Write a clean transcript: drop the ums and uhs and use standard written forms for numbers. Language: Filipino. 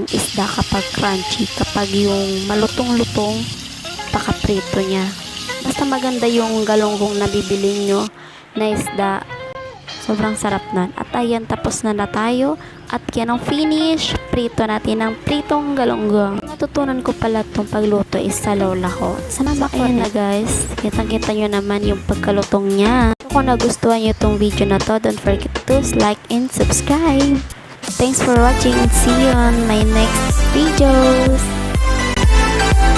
isda kapag crunchy, kapag yung malutong-lutong, pakaprito niya. Basta maganda yung galonggong na bibili nyo na isda. Sobrang sarap nun. At ayan, tapos na tayo. At yan ang finish. Prito natin ng pritong galonggong. Natutunan ko pala itong pagluto is sa lola ko. Sana ba ayan na guys. Kitang-kita nyo naman yung pagkalutong niya. Kung nagustuhan nyo itong video na to, don't forget to like and subscribe. Thanks for watching and see you on my next videos.